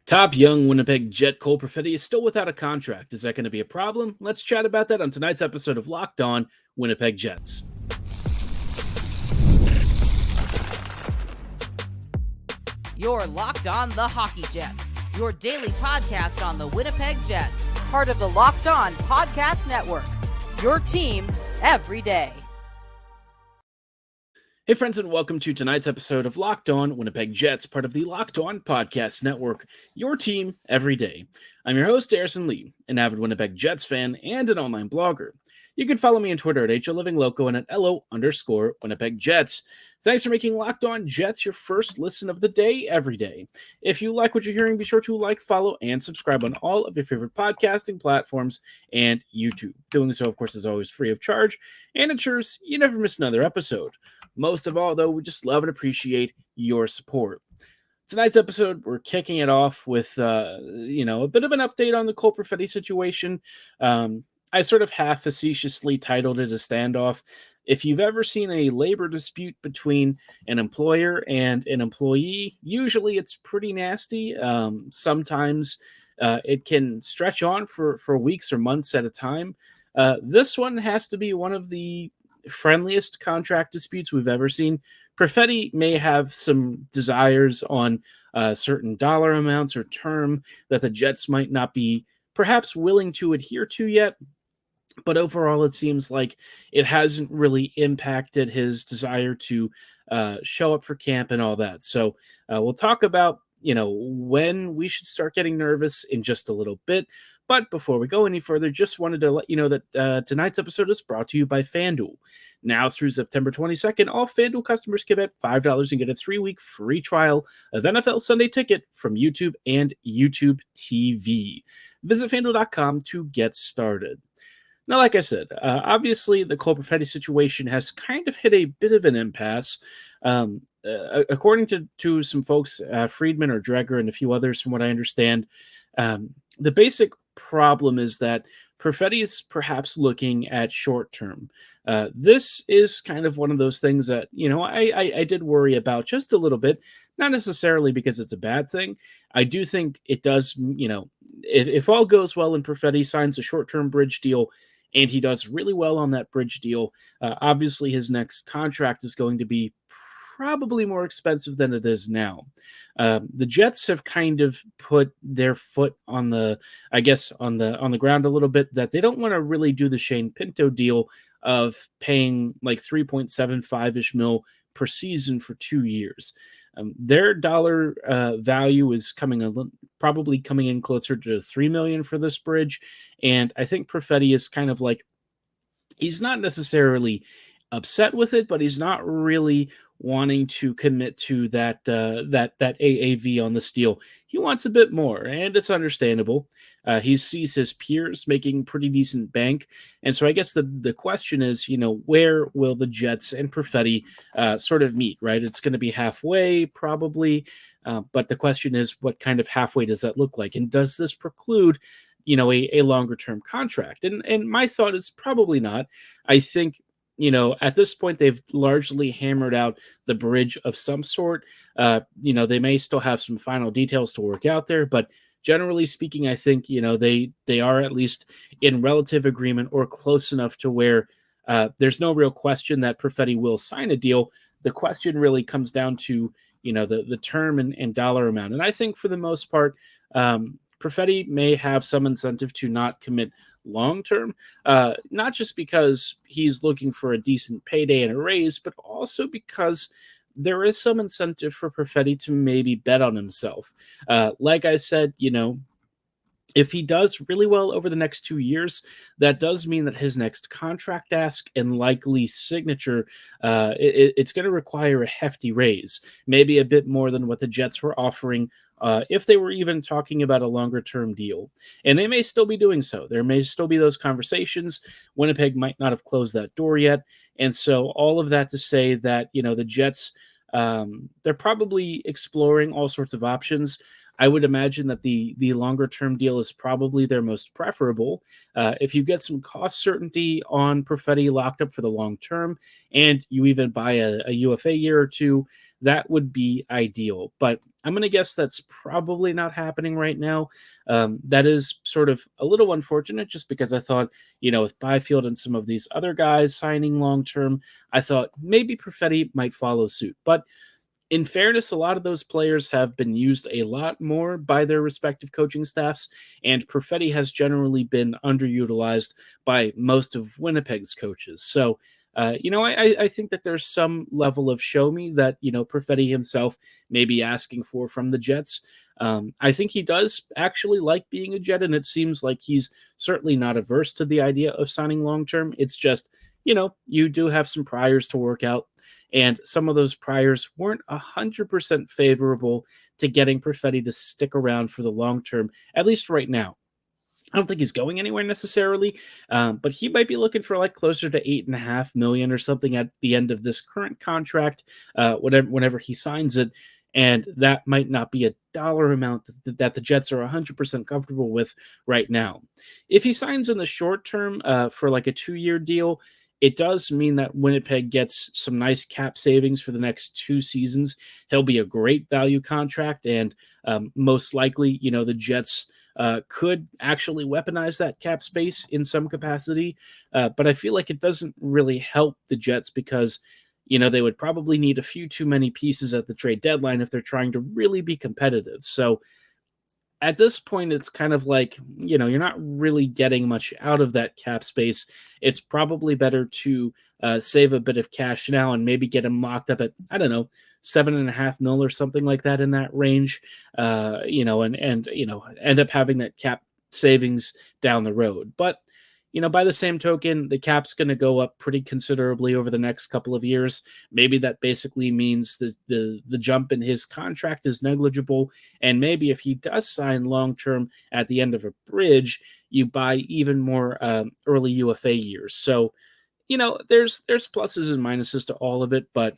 Top young Winnipeg Jet Cole Perfetti is still without a contract. Is that going to be a problem? Let's chat about that on tonight's episode of Locked On Winnipeg Jets. You're Locked On the Hockey Jets, your daily podcast on the Winnipeg Jets, part of the Locked On Podcast Network, your team every day. Hey friends, and welcome to tonight's episode of Locked On Winnipeg Jets, part of the Locked On Podcast Network, your team every day. I'm your host, Harrison Lee, an avid Winnipeg Jets fan and an online blogger. You can follow me on Twitter at HLivingLoco and at LO_Winnipeg Jets. Thanks for making Locked On Jets your first listen of the day every day. If you like what you're hearing, be sure to like, follow, and subscribe on all of your favorite podcasting platforms and YouTube. Doing so, of course, is always free of charge and ensures you never miss another episode. Most of all, though, we just love and appreciate your support. Tonight's episode, we're kicking it off with, a bit of an update on the Cole Perfetti situation. I sort of half facetiously titled it a standoff. If you've ever seen a labor dispute between an employer and an employee, usually it's pretty nasty. Sometimes it can stretch on for weeks or months at a time. This one has to be one of the friendliest contract disputes we've ever seen. Perfetti may have some desires on certain dollar amounts or term that the Jets might not be perhaps willing to adhere to yet. But overall, it seems like it hasn't really impacted his desire to show up for camp and all that. So we'll talk about, when we should start getting nervous in just a little bit. But before we go any further, just wanted to let you know that tonight's episode is brought to you by FanDuel. Now through September 22nd, all FanDuel customers can bet $5 and get a 3-week free trial of NFL Sunday Ticket from YouTube and YouTube TV. Visit FanDuel.com to get started. Now, like I said, obviously the Cole Perfetti situation has kind of hit a bit of an impasse. According to some folks, Friedman or Dreger and a few others from what I understand, the basic problem is that Perfetti is perhaps looking at short term. This is kind of one of those things that, I did worry about just a little bit, not necessarily because it's a bad thing. I do think it does, if all goes well and Perfetti signs a short-term bridge deal and he does really well on that bridge deal, obviously his next contract is going to be probably more expensive than it is now. The Jets have kind of put their foot on the ground a little bit, that they don't want to really do the Shane Pinto deal of paying like 3.75-ish mil per season for 2 years. Their dollar value is probably coming in closer to $3 million for this bridge, and I think Perfetti is kind of like, he's not necessarily upset with it, but he's not really wanting to commit to that AAV on this deal. He wants a bit more, and it's understandable. He sees his peers making pretty decent bank, and so I guess the question is, where will the Jets and Perfetti sort of meet, right? It's going to be halfway, probably, but the question is, what kind of halfway does that look like, and does this preclude a longer-term contract? And my thought is probably not. I think, at this point, they've largely hammered out the bridge of some sort. They may still have some final details to work out there, but generally speaking, I think, they are at least in relative agreement or close enough to where there's no real question that Perfetti will sign a deal. The question really comes down to, the term and dollar amount. And I think for the most part, Perfetti may have some incentive to not commit long-term, not just because he's looking for a decent payday and a raise, but also because there is some incentive for Perfetti to maybe bet on himself. Like I said, if he does really well over the next 2 years, that does mean that his next contract ask and likely signature, it's going to require a hefty raise, maybe a bit more than what the Jets were offering if they were even talking about a longer-term deal. And they may still be doing so. There may still be those conversations. Winnipeg might not have closed that door yet. And so all of that to say that, the Jets, they're probably exploring all sorts of options. I would imagine that the longer-term deal is probably their most preferable. If you get some cost certainty on Perfetti locked up for the long term, and you even buy a UFA year or two, that would be ideal. But I'm going to guess that's probably not happening right now. That is sort of a little unfortunate just because I thought, with Byfield and some of these other guys signing long term, I thought maybe Perfetti might follow suit. But in fairness, a lot of those players have been used a lot more by their respective coaching staffs, and Perfetti has generally been underutilized by most of Winnipeg's coaches. So, I think that there's some level of show me that, Perfetti himself may be asking for from the Jets. I think he does actually like being a Jet, and it seems like he's certainly not averse to the idea of signing long term. It's just, you do have some priors to work out. And some of those priors weren't 100% favorable to getting Perfetti to stick around for the long term, at least right now. I don't think he's going anywhere necessarily, but he might be looking for like closer to $8.5 million or something at the end of this current contract, whenever he signs it. And that might not be a dollar amount that the Jets are 100% comfortable with right now. If he signs in the short term for like a 2-year deal, it does mean that Winnipeg gets some nice cap savings for the next 2 seasons. He'll be a great value contract, and most likely, the Jets could actually weaponize that cap space in some capacity. But I feel like it doesn't really help the Jets because, they would probably need a few too many pieces at the trade deadline if they're trying to really be competitive. So at this point, it's kind of like, you're not really getting much out of that cap space. It's probably better to save a bit of cash now and maybe get him locked up at, I don't know, $7.5 million or something like that in that range, and end up having that cap savings down the road. But by the same token, the cap's going to go up pretty considerably over the next couple of years. Maybe that basically means the jump in his contract is negligible. And maybe if he does sign long-term at the end of a bridge, you buy even more early UFA years. So, there's pluses and minuses to all of it. But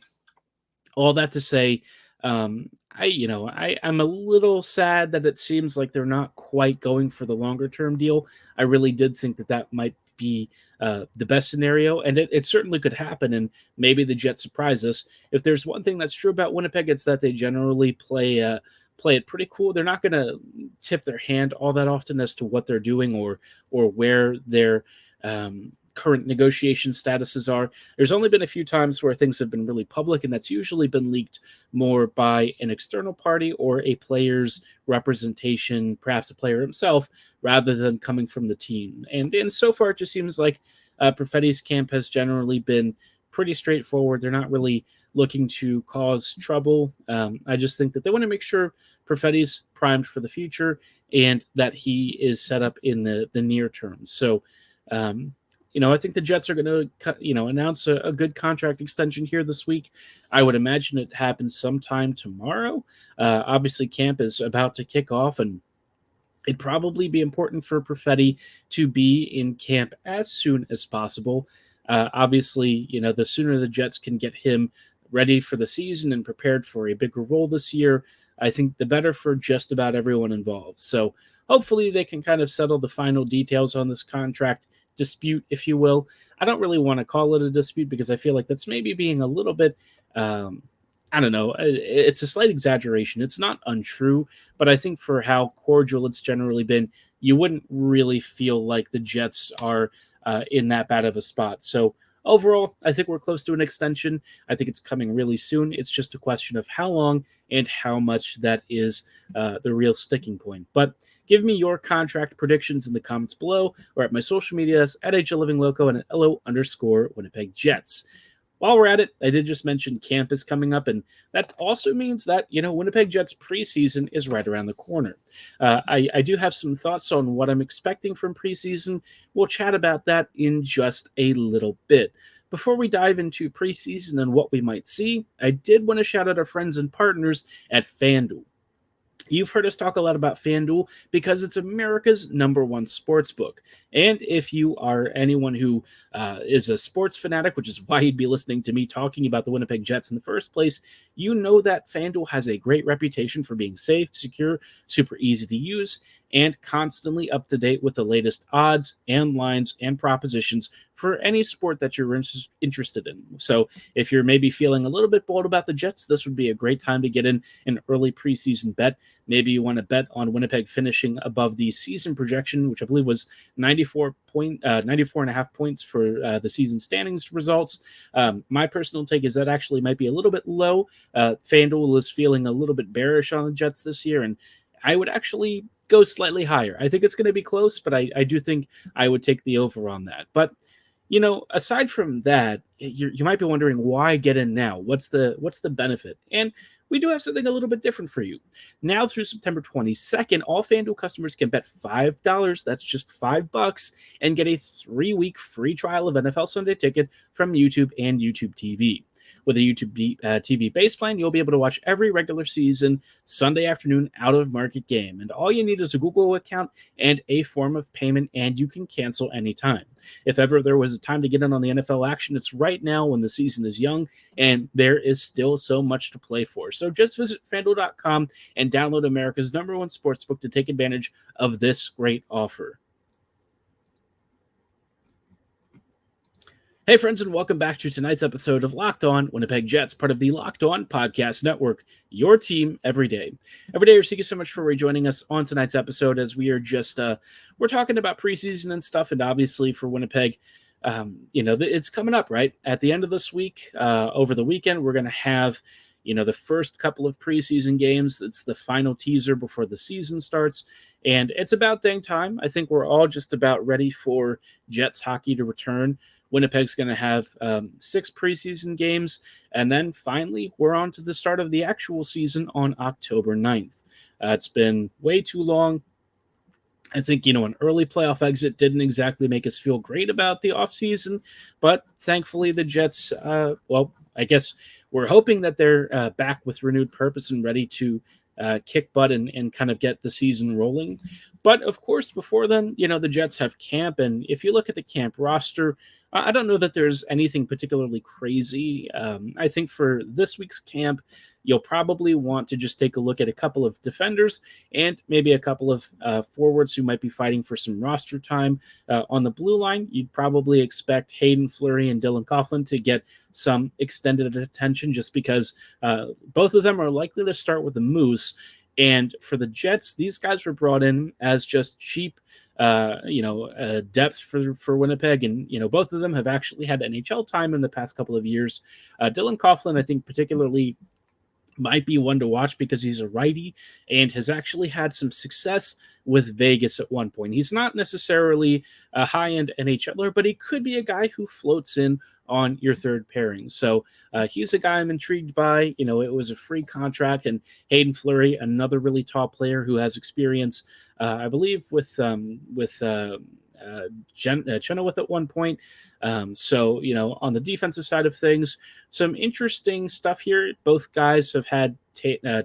all that to say, I'm a little sad that it seems like they're not quite going for the longer term deal. I really did think that might be the best scenario, and it certainly could happen, and maybe the Jets surprise us. If there's one thing that's true about Winnipeg, it's that they generally play it pretty cool. They're not going to tip their hand all that often as to what they're doing or where their current negotiation statuses are. There's only been a few times where things have been really public, and that's usually been leaked more by an external party or a player's representation, perhaps a player himself, rather than coming from the team. And so far, it just seems like Perfetti's camp has generally been pretty straightforward. They're not really looking to cause trouble. I just think that they want to make sure Perfetti's primed for the future and that he is set up in the near term. So, I think the Jets are going to, announce a good contract extension here this week. I would imagine it happens sometime tomorrow. Obviously, camp is about to kick off, and it'd probably be important for Perfetti to be in camp as soon as possible. Obviously, the sooner the Jets can get him ready for the season and prepared for a bigger role this year, I think the better for just about everyone involved. So hopefully they can kind of settle the final details on this contract dispute, if you will. I don't really want to call it a dispute because I feel like that's maybe being a little bit, I don't know, it's a slight exaggeration. It's not untrue, but I think for how cordial it's generally been, you wouldn't really feel like the Jets are in that bad of a spot. So overall, I think we're close to an extension. I think it's coming really soon. It's just a question of how long and how much that is the real sticking point. But give me your contract predictions in the comments below or at my social medias at HLivingLoco and at LO_Winnipeg Jets. While we're at it, I did just mention camp is coming up, and that also means that, Winnipeg Jets preseason is right around the corner. I do have some thoughts on what I'm expecting from preseason. We'll chat about that in just a little bit. Before we dive into preseason and what we might see, I did want to shout out our friends and partners at FanDuel. You've heard us talk a lot about FanDuel because it's America's #1 sports book. And if you are anyone who is a sports fanatic, which is why you'd be listening to me talking about the Winnipeg Jets in the first place, you know that FanDuel has a great reputation for being safe, secure, super easy to use, and constantly up to date with the latest odds and lines and propositions for any sport that you're interested in. So if you're maybe feeling a little bit bold about the Jets, this would be a great time to get in an early preseason bet. Maybe you want to bet on Winnipeg finishing above the season projection, which I believe was 94 and a half points for the season standings results. My personal take is that actually might be a little bit low. FanDuel is feeling a little bit bearish on the Jets this year, and I would actually go slightly higher. I think it's going to be close, but I do think I would take the over on that. But aside from that, you might be wondering, why get in now? What's the benefit? And we do have something a little bit different for you. Now through September 22nd, all FanDuel customers can bet $5, that's just $5, and get a 3-week free trial of NFL Sunday Ticket from YouTube and YouTube TV. With a YouTube TV base plan, you'll be able to watch every regular season Sunday afternoon out-of-market game. And all you need is a Google account and a form of payment, and you can cancel anytime. If ever there was a time to get in on the NFL action, it's right now when the season is young, and there is still so much to play for. So just visit FanDuel.com and download America's #1 sportsbook to take advantage of this great offer. Hey friends, and welcome back to tonight's episode of Locked On Winnipeg Jets, part of the Locked On Podcast Network, your team every day. Every day, thank you so much for rejoining us on tonight's episode as we are just, we're talking about preseason and stuff, and obviously for Winnipeg, it's coming up, right? At the end of this week, over the weekend, we're going to have, the first couple of preseason games. It's the final teaser before the season starts, and it's about dang time. I think we're all just about ready for Jets hockey to return. Winnipeg's going to have 6 preseason games, and then finally we're on to the start of the actual season on October 9th. It's been way too long. I think, an early playoff exit didn't exactly make us feel great about the offseason, but thankfully the Jets, I guess we're hoping that they're back with renewed purpose and ready to kick butt and kind of get the season rolling. But of course, before then, the Jets have camp, and if you look at the camp roster, I don't know that there's anything particularly crazy. I think for this week's camp, you'll probably want to just take a look at a couple of defenders and maybe a couple of forwards who might be fighting for some roster time. On the blue line, you'd probably expect Hayden Fleury and Dylan Coughlin to get some extended attention just because both of them are likely to start with the Moose. And for the Jets, these guys were brought in as just cheap, depth for Winnipeg. And, both of them have actually had NHL time in the past couple of years. Dylan Coughlin, I think particularly might be one to watch because he's a righty and has actually had some success with Vegas at one point. He's not necessarily a high-end NHLer, but he could be a guy who floats in on your third pairing. So he's a guy I'm intrigued by. It was a free contract, and Hayden Fleury, another really tall player who has experience, I believe, with Chenoweth at one point. On the defensive side of things, some interesting stuff here. Both guys have had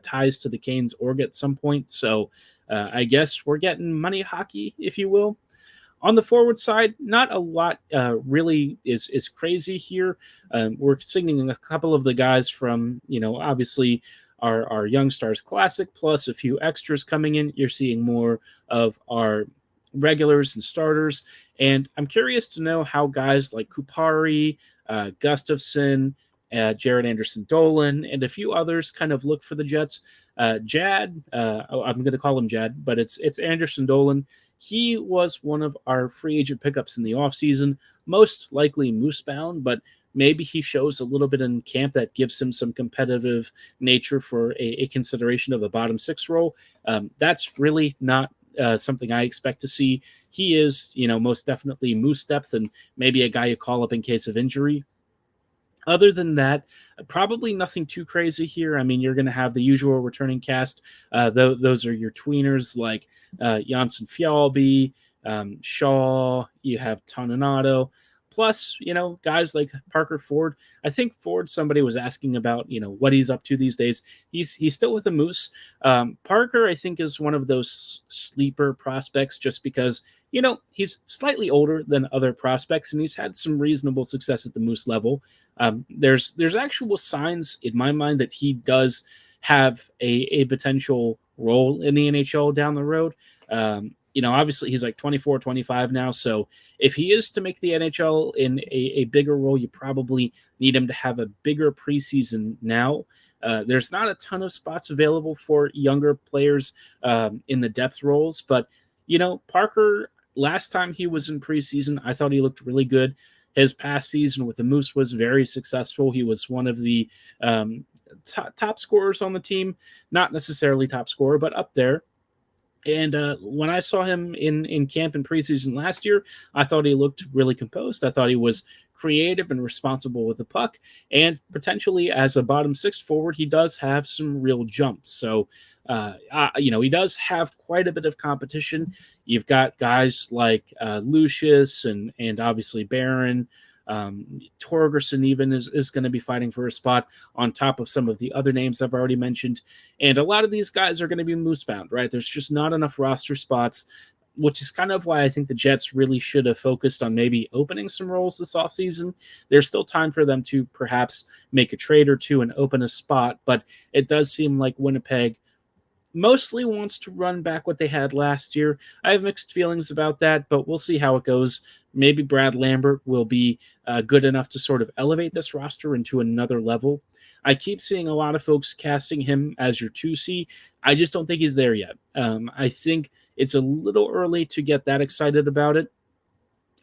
ties to the Canes org at some point. So I guess we're getting money hockey, if you will. On the forward side, not a lot really is crazy here. We're singing a couple of the guys from, obviously our Young Stars Classic, plus a few extras coming in. You're seeing more of our regulars and starters. And I'm curious to know how guys like Kupari, Gustafsson, Jared Anderson-Dolan, and a few others kind of look for the Jets. Jad, I'm going to call him Jad, but it's Anderson-Dolan. He was one of our free agent pickups in the offseason, most likely moose-bound, but maybe he shows a little bit in camp that gives him some competitive nature for a consideration of a bottom 6 role. That's really not something I expect to see. He is, most definitely moose depth and maybe a guy you call up in case of injury. Other than that, probably nothing too crazy here. I mean, you're going to have the usual returning cast. Those are your tweeners like Janssen Fjallby, Shaw, you have Toninato, plus, guys like Parker Ford. I think Ford, somebody was asking about, what he's up to these days. He's still with the Moose. Parker, I think, is one of those sleeper prospects just because, he's slightly older than other prospects, and he's had some reasonable success at the Moose level. There's actual signs in my mind that he does have a potential role in the NHL down the road. Obviously he's like 24, 25 now. So if he is to make the NHL in a bigger role, you probably need him to have a bigger preseason now. There's not a ton of spots available for younger players in the depth roles, but Parker, last time he was in preseason, I thought he looked really good. His past season with the Moose was very successful. He was one of the top scorers on the team, not necessarily top scorer, but up there. And when I saw him in camp and preseason last year, I thought he looked really composed. I thought he was creative and responsible with the puck. And potentially as a bottom six forward, he does have some real jumps. So, he does have quite a bit of competition. You've got guys like Lucius and obviously Barron. Torgerson even is going to be fighting for a spot on top of some of the other names I've already mentioned. And a lot of these guys are going to be moose bound, right? There's just not enough roster spots, which is kind of why I think the Jets really should have focused on maybe opening some roles this offseason. There's still time for them to perhaps make a trade or two and open a spot, but it does seem like Winnipeg mostly wants to run back what they had last year. I have mixed feelings about that, but we'll see how it goes. Maybe Brad Lambert will be good enough to sort of elevate this roster into another level. I keep seeing a lot of folks casting him as your 2C. I just don't think he's there yet. I think it's a little early to get that excited about it.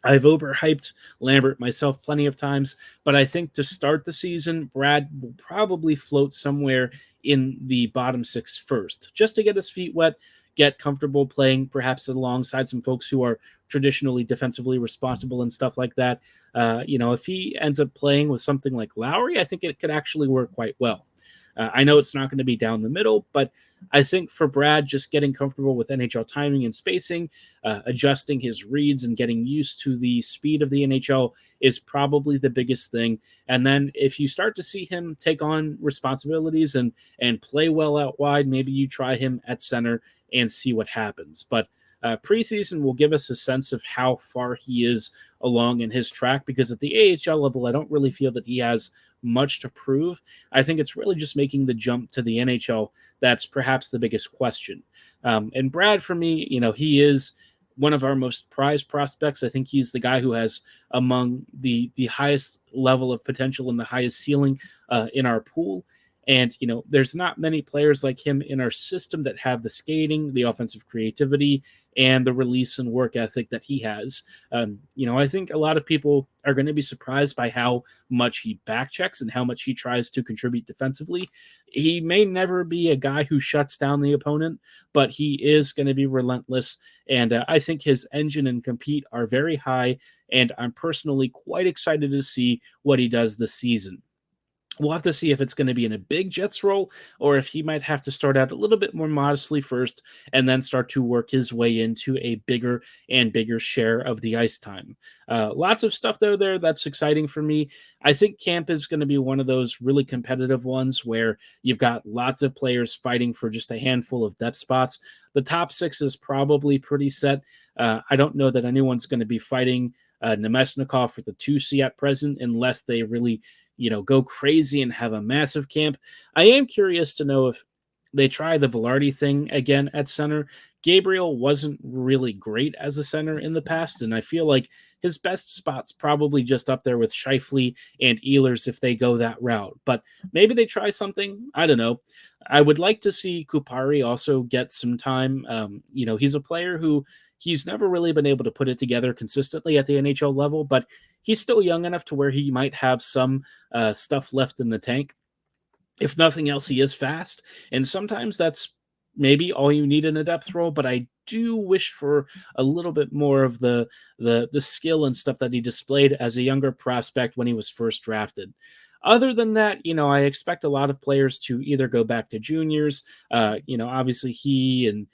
I've overhyped Lambert myself plenty of times, but I think to start the season, Brad will probably float somewhere in the bottom six first, just to get his feet wet, get comfortable playing perhaps alongside some folks who are traditionally defensively responsible and stuff like that. If he ends up playing with something like Lowry, I think it could actually work quite well. I know it's not going to be down the middle, but I think for Brad, just getting comfortable with NHL timing and spacing, adjusting his reads and getting used to the speed of the NHL is probably the biggest thing. And then if you start to see him take on responsibilities and play well out wide, maybe you try him at center and see what happens. But preseason will give us a sense of how far he is along in his track, because at the AHL level, I don't really feel that he has much to prove. I think it's really just making the jump to the NHL that's perhaps the biggest question. And Brad, for me, he is one of our most prized prospects. I think he's the guy who has among the highest level of potential and the highest ceiling in our pool. And, there's not many players like him in our system that have the skating, the offensive creativity, and the release and work ethic that he has. I think a lot of people are going to be surprised by how much he backchecks and how much he tries to contribute defensively. He may never be a guy who shuts down the opponent, but he is going to be relentless. And I think his engine and compete are very high. And I'm personally quite excited to see what he does this season. We'll have to see if it's going to be in a big Jets role or if he might have to start out a little bit more modestly first and then start to work his way into a bigger and bigger share of the ice time. Lots of stuff, though, there that's exciting for me. I think camp is going to be one of those really competitive ones where you've got lots of players fighting for just a handful of depth spots. The top six is probably pretty set. I don't know that anyone's going to be fighting Nemesnikov for the 2C at present unless they really go crazy and have a massive camp. I am curious to know if they try the Velarde thing again at center. Gabriel wasn't really great as a center in the past, and I feel like his best spot's probably just up there with Scheifele and Ehlers if they go that route. But maybe they try something. I don't know. I would like to see Kupari also get some time. He's a player who he's never really been able to put it together consistently at the NHL level, but he's still young enough to where he might have some stuff left in the tank. If nothing else, he is fast. And sometimes that's maybe all you need in a depth role, but I do wish for a little bit more of the skill and stuff that he displayed as a younger prospect when he was first drafted. Other than that, I expect a lot of players to either go back to juniors. Obviously he and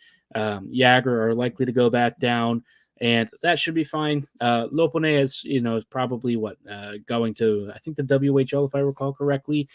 Jagger are likely to go back down, and that should be fine. Lopone is probably going to, I think, the WHL, if I recall correctly.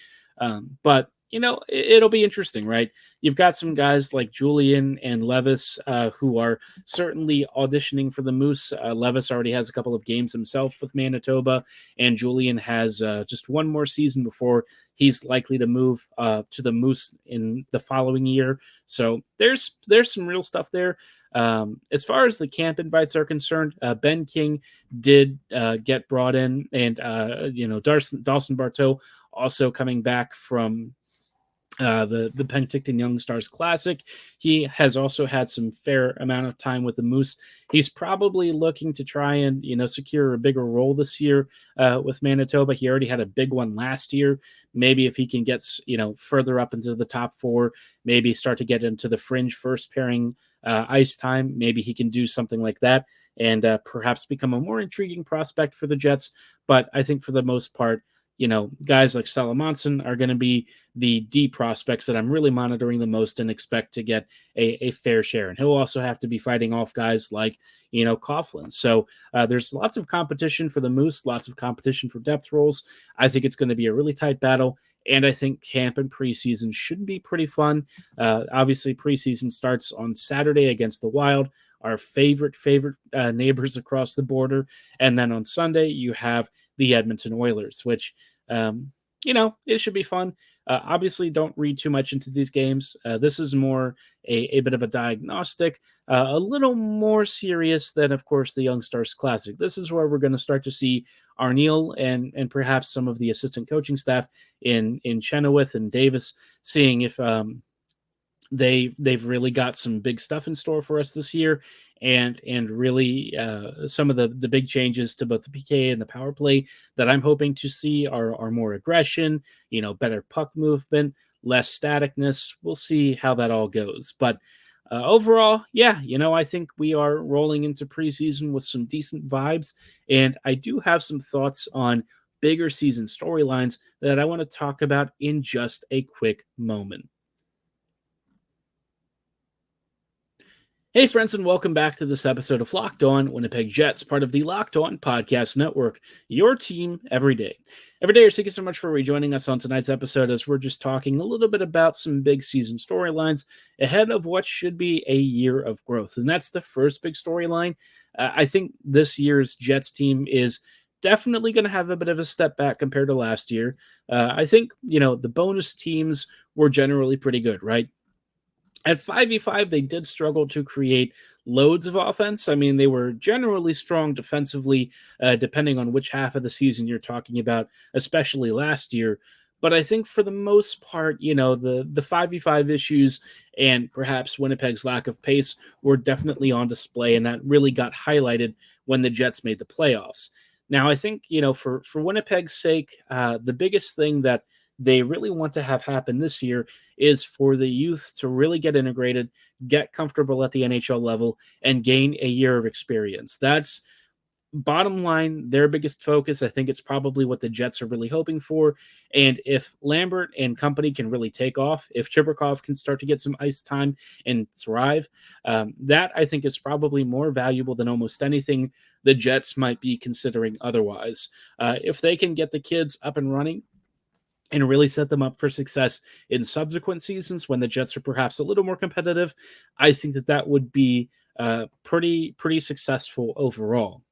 But it'll be interesting, right? You've got some guys like Julian and Levis who are certainly auditioning for the Moose. Levis already has a couple of games himself with Manitoba, and Julian has just one more season before he's likely to move to the Moose in the following year. So there's some real stuff there. As far as the camp invites are concerned, Ben King did get brought in, and Dawson Barteau also coming back from the Penticton Young Stars Classic. He has also had some fair amount of time with the Moose. He's probably looking to try and secure a bigger role this year with Manitoba. He already had a big one last year. Maybe if he can get further up into the top four, maybe start to get into the fringe first pairing ice time. Maybe he can do something like that and perhaps become a more intriguing prospect for the Jets. But I think for the most part, guys like Salamonson are going to be the D prospects that I'm really monitoring the most and expect to get a fair share. And he'll also have to be fighting off guys like, Coughlin. So there's lots of competition for the Moose, lots of competition for depth roles. I think it's going to be a really tight battle. And I think camp and preseason should be pretty fun. Obviously, preseason starts on Saturday against the Wild, our favorite neighbors across the border. And then on Sunday, you have the Edmonton Oilers, which, it should be fun. Obviously, don't read too much into these games. This is more a bit of a diagnostic, a little more serious than, of course, the Young Stars Classic. This is where we're going to start to see Arneal and perhaps some of the assistant coaching staff in Chenoweth and Davis seeing if they've really got some big stuff in store for us this year, and really some of the big changes to both the PK and the power play that I'm hoping to see are more aggression, better puck movement, less staticness. We'll see how that all goes, but overall, yeah, I think we are rolling into preseason with some decent vibes, and I do have some thoughts on bigger season storylines that I want to talk about in just a quick moment. Hey friends, and welcome back to this episode of Locked On Winnipeg Jets, part of the Locked On Podcast Network, your team every day. Every day, thank you so much for rejoining us on tonight's episode as we're just talking a little bit about some big season storylines ahead of what should be a year of growth. And that's the first big storyline. I think this year's Jets team is definitely going to have a bit of a step back compared to last year. I think, the bonus teams were generally pretty good, right? At 5v5, they did struggle to create loads of offense. I mean, they were generally strong defensively, depending on which half of the season you're talking about, especially last year. But I think for the most part, the 5v5 issues and perhaps Winnipeg's lack of pace were definitely on display, and that really got highlighted when the Jets made the playoffs. Now, I think, for Winnipeg's sake, the biggest thing that they really want to have happen this year is for the youth to really get integrated, get comfortable at the NHL level, and gain a year of experience. That's bottom line, their biggest focus. I think it's probably what the Jets are really hoping for. And if Lambert and company can really take off, if Chibrikov can start to get some ice time and thrive, that I think is probably more valuable than almost anything the Jets might be considering otherwise. If they can get the kids up and running, and really set them up for success in subsequent seasons when the Jets are perhaps a little more competitive, I think that would be pretty successful overall.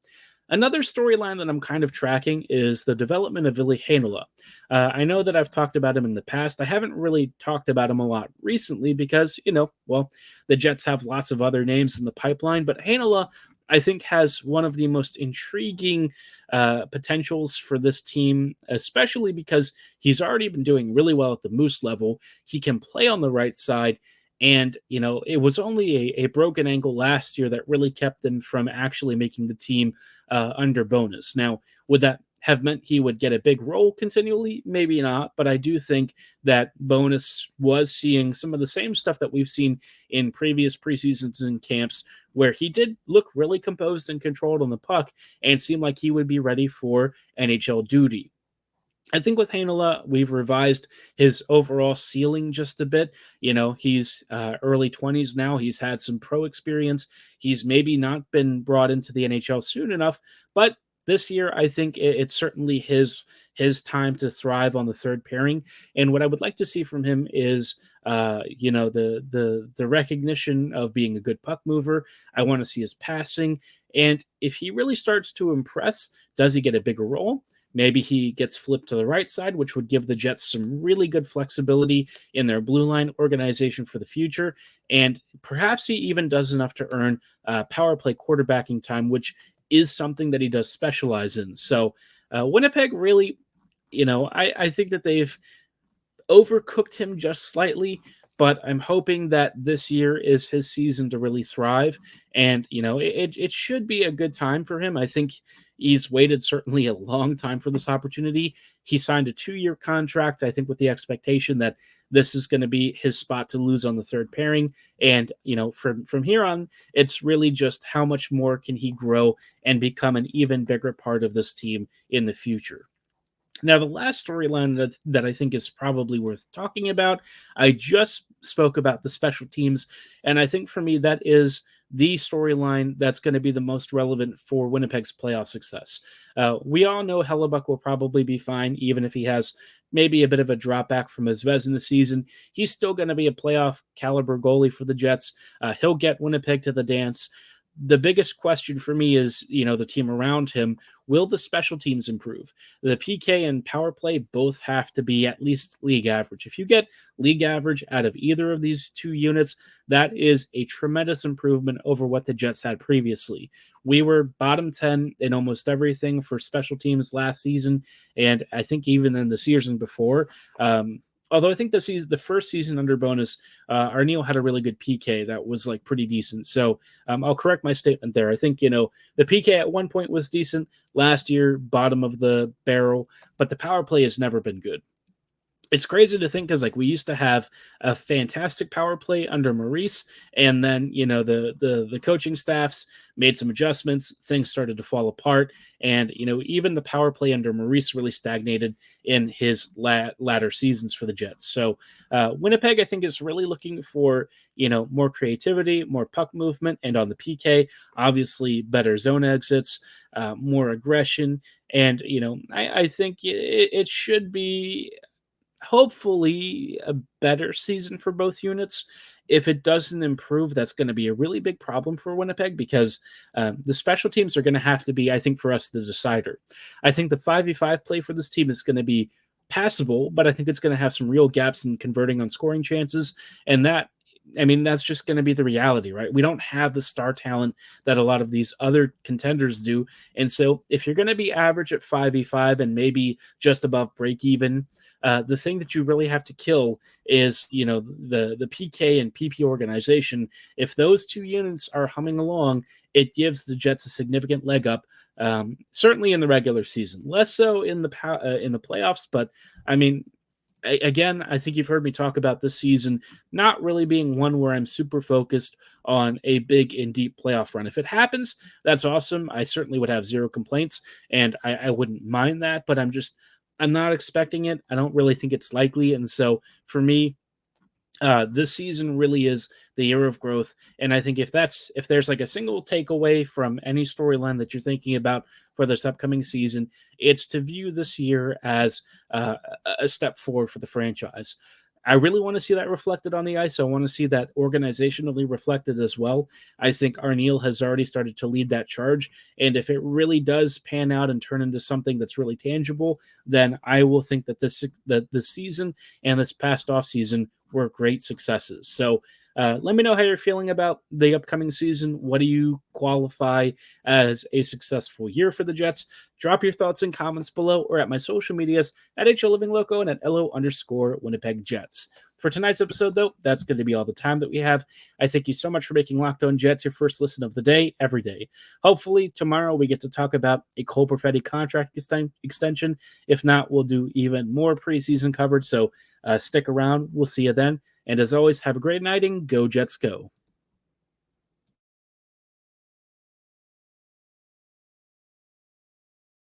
Another storyline that I'm kind of tracking is the development of Ville Heinola. I know that I've talked about him in the past. I haven't really talked about him a lot recently because, the Jets have lots of other names in the pipeline, but Heinola, I think, has one of the most intriguing potentials for this team, especially because he's already been doing really well at the Moose level. He can play on the right side, and, it was only a broken ankle last year that really kept him from actually making the team under bonus. Now, would that have meant he would get a big role continually? Maybe not, but I do think that bonus was seeing some of the same stuff that we've seen in previous preseasons and camps, where he did look really composed and controlled on the puck and seemed like he would be ready for NHL duty. I think with Heinola, we've revised his overall ceiling just a bit. He's early 20s now. He's had some pro experience. He's maybe not been brought into the NHL soon enough, but this year, I think it's certainly his time to thrive on the third pairing. And what I would like to see from him is, the recognition of being a good puck mover. I want to see his passing. And if he really starts to impress, does he get a bigger role? Maybe he gets flipped to the right side, which would give the Jets some really good flexibility in their blue line organization for the future. And perhaps he even does enough to earn power play quarterbacking time, which is something that he does specialize in. So Winnipeg really, I think that they've overcooked him just slightly, but I'm hoping that this year is his season to really thrive. And, it should be a good time for him. I think he's waited certainly a long time for this opportunity. He signed a 2-year contract, I think, with the expectation that this is going to be his spot to lose on the third pairing. And, from here on, it's really just how much more can he grow and become an even bigger part of this team in the future. Now, the last storyline that I think is probably worth talking about, I just spoke about the special teams, and I think for me that is the storyline that's going to be the most relevant for Winnipeg's playoff success. We all know Hellebuck will probably be fine, even if he has maybe a bit of a drop back from his Vezina season. He's still going to be a playoff caliber goalie for the Jets. He'll get Winnipeg to the dance. The biggest question for me is, the team around him. Will the special teams improve? The PK and power play both have to be at least league average. If you get league average out of either of these two units, that is a tremendous improvement over what the Jets had previously. We were bottom 10 in almost everything for special teams last season, and I think even in the season before. Although I think the first season under Bonus, Arneal had a really good PK that was pretty decent. So I'll correct my statement there. I think, the PK at one point was decent. Last year, bottom of the barrel, but the power play has never been good. It's crazy to think because we used to have a fantastic power play under Maurice, and then the coaching staffs made some adjustments. Things started to fall apart, and even the power play under Maurice really stagnated in his latter seasons for the Jets. So Winnipeg, I think, is really looking for more creativity, more puck movement, and on the PK, obviously better zone exits, more aggression, and I think it should be hopefully a better season for both units. If it doesn't improve, that's going to be a really big problem for Winnipeg because the special teams are going to have to be, I think, for us, the decider. I think the 5v5 play for this team is going to be passable, but I think it's going to have some real gaps in converting on scoring chances. And that's just going to be the reality, right? We don't have the star talent that a lot of these other contenders do. And so if you're going to be average at 5v5 and maybe just above break even, the thing that you really have to kill is, the PK and PP organization. If those two units are humming along, it gives the Jets a significant leg up. Certainly in the regular season, less so in the playoffs. But again, I think you've heard me talk about this season not really being one where I'm super focused on a big and deep playoff run. If it happens, that's awesome. I certainly would have zero complaints, and I wouldn't mind that. But I'm not expecting it. I don't really think it's likely. And so for me, this season really is the year of growth. And I think if there's a single takeaway from any storyline that you're thinking about for this upcoming season, it's to view this year as a step forward for the franchise. I really want to see that reflected on the ice. I want to see that organizationally reflected as well. I think Arneal has already started to lead that charge. And if it really does pan out and turn into something that's really tangible, then I will think that the season and this past offseason were great successes. So let me know how you're feeling about the upcoming season. What do you qualify as a successful year for the Jets? Drop your thoughts and comments below or at my social medias at HLivingLoco and at LO_Winnipeg Jets. For tonight's episode, though, that's going to be all the time that we have. I thank you so much for making Locked On Jets your first listen of the day, every day. Hopefully, tomorrow we get to talk about a Cole Perfetti contract extension. If not, we'll do even more preseason coverage. So stick around. We'll see you then. And as always, have a great night and go Jets go.